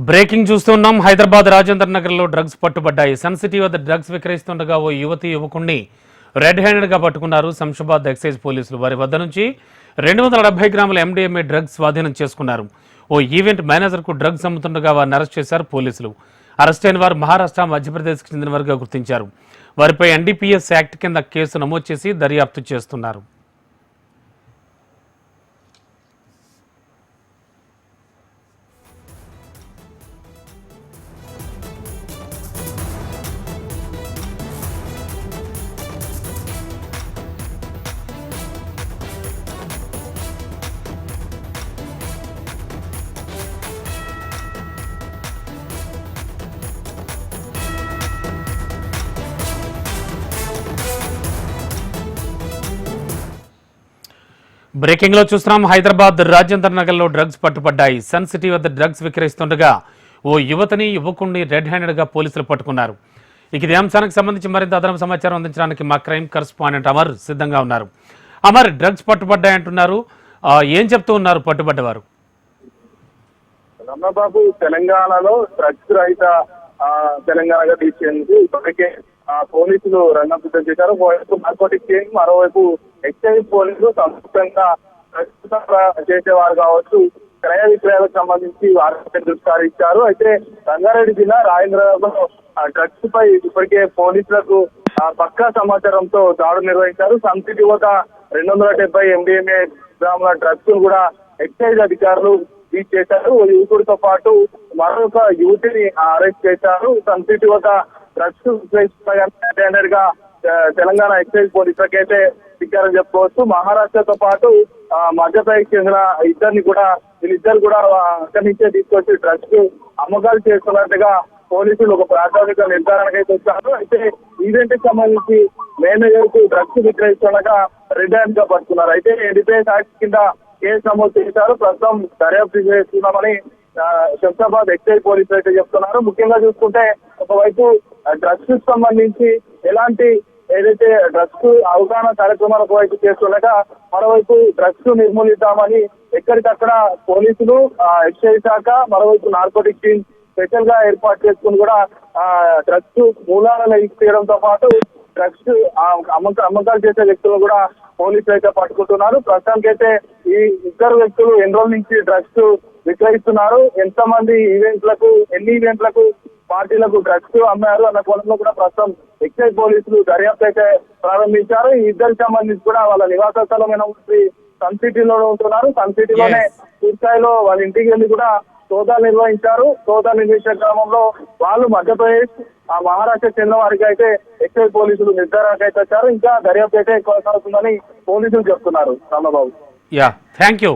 Breaking చూస్తున్నాం. హైదరాబాద్ రాజేంద్ర నగర్ లో drugs పట్టుబడ్డాయి. Sun city వద్ద డ్రగ్స్ విక్రయిస్తుండగా ఓ యువకుణ్ణి రెడ్ హ్యాండెడ్ గా పట్టుకున్నారు శంషాబాద్ ఎక్సైజ్ పోలీసులు. వారి వద్ద నుంచి 270 గ్రాముల MDMA డ్రగ్స్ స్వాధీనం చేసుకున్నారు. ఓ ఈవెంట్ మేనేజర్ కు డ్రగ్స్ అమ్ముతుండగా వారిని అరెస్ట్ చేశారు పోలీసులు. అరెస్ట్ అయిన వారు మహారాష్ట్ర, మధ్యప్రదేశ్ కు చెందిన వారుగా గుర్తించారు. వారిపై NDPS యాక్ట్ కింద కేసు నమోదు చేసి దర్యాప్తు చేస్తున్నారు. బ్రేకింగ్ లో చూస్తున్నాం. హైదరాబాద్ రాజేంద్ర నగర్ లో డ్రగ్స్ పట్టుబడ్డాయి. సన్ సిటీ వద్ద డ్రగ్స్ విక్రయిస్తుండగా ఓ యువకుణ్ణి రెడ్ హ్యాండెడ్ గా పోలీసులు పట్టుకున్నారు. ఇదే అంశానికి సంబంధించి మరింత అదనపు సమాచారం అందించడానికి మా క్రైమ్ కరెస్పాండెంట్ అమర్ సిద్ధంగా ఉన్నారు. అమర్, డ్రగ్స్ పట్టుబడ్డాయంటున్నారు, ఏం చెప్తూ ఉన్నారు పట్టుబడ్డవారు? రమణబాబు, తెలంగాణలో డ్రగ్స్ రహిత తెలంగాణగా తీర్చేందుకు ఇప్పటికే పోలీసులు రంగం సిద్ధం చేశారు. ఒకవైపు నార్కోటిక్ చేంజ్, మరోవైపు ఎక్సైజ్ పోలీసులు సంయుక్తంగా చేసేవారు కావచ్చు, క్రయ విక్రయాలకు సంబంధించి వారిపై దృష్టి సారించారు. అయితే రంగారెడ్డి జిల్లా రాజేంద్రలో డ్రగ్స్ పై ఇప్పటికే పోలీసులకు పక్కా సమాచారంతో దాడులు నిర్వహించారు. సన్ సిటీ వద్ద 270 MDMA గ్రాముల డ్రగ్స్ కూడా ఎక్సైజ్ అధికారులు సీజ్ చేశారు. యువకుడితో పాటు మరొక యువతిని అరెస్ట్ చేశారు. సన్ సిటీ వద్ద డ్రగ్స్ స్టాండర్డ్ గా తెలంగాణ ఎక్సైజ్ పోలీసులకైతే సిక్కారని చెప్పుకోవచ్చు. మహారాష్ట్రతో పాటు మధ్యప్రదేశ్ చెందిన వీళ్ళిద్దరు కూడా అక్కడి నుంచే తీసుకొచ్చి డ్రగ్స్ అమ్మకాలు చేస్తున్నట్టుగా పోలీసులు ఒక ప్రాథమిక నిర్ధారణకైతే వచ్చారు. అయితే ఈవెంట్ కి సంబంధించి మేనేజర్ కు డ్రగ్స్ విక్రయిస్తుండగా రెడ్ హ్యాండ్ గా పట్టుకున్నారు. అయితే NDPS యాక్ట్ కింద కేసు నమోదు చేశారు. ప్రస్తుతం దర్యాప్తు చేస్తున్నామని శంషాబాద్ ఎక్సైజ్ పోలీసులు అయితే చెప్తున్నారు. ముఖ్యంగా చూసుకుంటే ఒకవైపు డ్రగ్స్ కు సంబంధించి ఎలాంటి ఏదైతే డ్రగ్స్ అవగాహన కార్యక్రమాలు ఒకవైపు చేస్తుండగా మరోవైపు డ్రగ్స్ నిర్మూలిద్దామని ఎక్కడికక్కడ పోలీసులు, ఎక్సైజ్ శాఖ, మరోవైపు నార్కోటిక్ టీమ్ స్పెషల్ గా ఏర్పాటు చేసుకుని కూడా డ్రగ్స్ మూలాలను తీయడంతో పాటు డ్రగ్స్ అమ్మకాలు చేసే వ్యక్తులను కూడా పోలీసులు అయితే పట్టుకుంటున్నారు. ప్రస్తుతానికైతే ఈ ఇద్దరు వ్యక్తులు ఎన్ని రోజుల నుంచి డ్రగ్స్ విక్రయిస్తున్నారు, ఎంతమంది ఎన్ని ఈవెంట్లకు పార్టీలకు డ్రగ్స్ అమ్మారు అన్న కోణంలో కూడా ప్రస్తుతం ఎక్సైజ్ పోలీసులు దర్యాప్తు అయితే ప్రారంభించారు. ఈ ఇద్దరికి సంబంధించి కూడా వాళ్ళ నివాస స్థలమైన సన్ సిటీలో ఉంటున్నారు. సన్ సిటీలోనే పూర్తిస్థాయిలో వాళ్ళ ఇంటికి వెళ్ళి కూడా సోదాలు నిర్వహించారు. సోదాలు నిర్వహించిన క్రమంలో వాళ్ళు మధ్యప్రదేశ్, మహారాష్ట్ర చెందిన వారికి అయితే ఎక్సైజ్ పోలీసులు నిర్ధారణకు అయితే వచ్చారు. ఇంకా దర్యాప్తు అయితే కొనసాగుతుందని పోలీసులు చెప్తున్నారు. రామబాబు. Thank you.